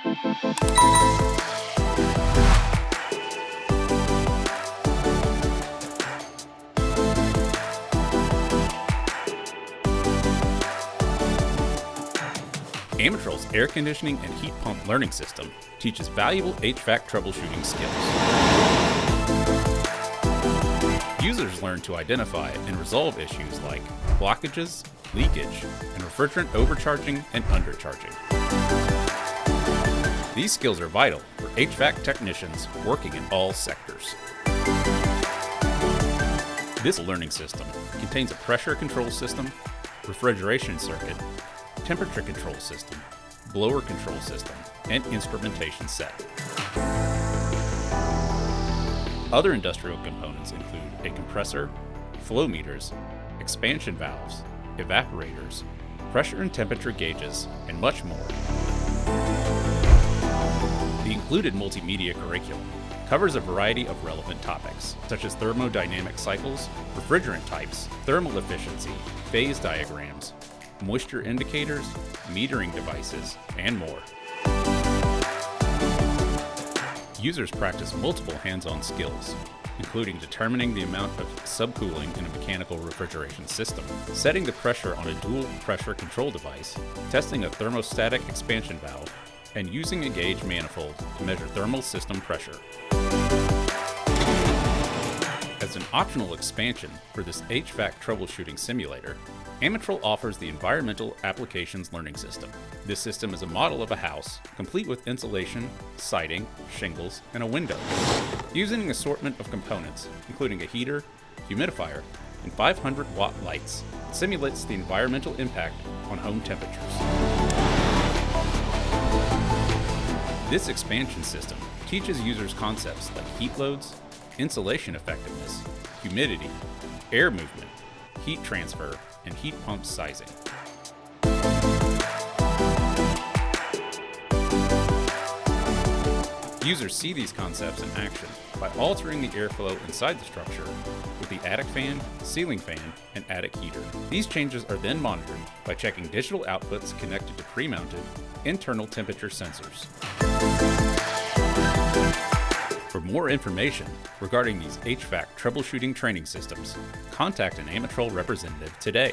Amatrol's air conditioning and heat pump learning system teaches valuable HVAC troubleshooting skills. Users learn to identify and resolve issues like blockages, leakage, and refrigerant overcharging and undercharging. These skills are vital for HVAC technicians working in all sectors. This learning system contains a pressure control system, refrigeration circuit, temperature control system, blower control system, and instrumentation set. Other industrial components include a compressor, flow meters, expansion valves, evaporators, pressure and temperature gauges, and much more. The included multimedia curriculum covers a variety of relevant topics, such as thermodynamic cycles, refrigerant types, thermal efficiency, phase diagrams, moisture indicators, metering devices, and more. Users practice multiple hands-on skills, including determining the amount of subcooling in a mechanical refrigeration system, setting the pressure on a dual pressure control device, testing a thermostatic expansion valve, and using a gauge manifold to measure thermal system pressure. As an optional expansion for this HVAC troubleshooting simulator, Amatrol offers the Environmental Applications Learning System. This system is a model of a house, complete with insulation, siding, shingles, and a window. Using an assortment of components, including a heater, humidifier, and 500-watt lights, it simulates the environmental impact on home temperatures. This expansion system teaches users concepts like heat loads, insulation effectiveness, humidity, air movement, heat transfer, and heat pump sizing. Users see these concepts in action by altering the airflow inside the structure with the attic fan, ceiling fan, and attic heater. These changes are then monitored by checking digital outputs connected to pre-mounted internal temperature sensors. For more information regarding these HVAC troubleshooting training systems, contact an Amatrol representative today.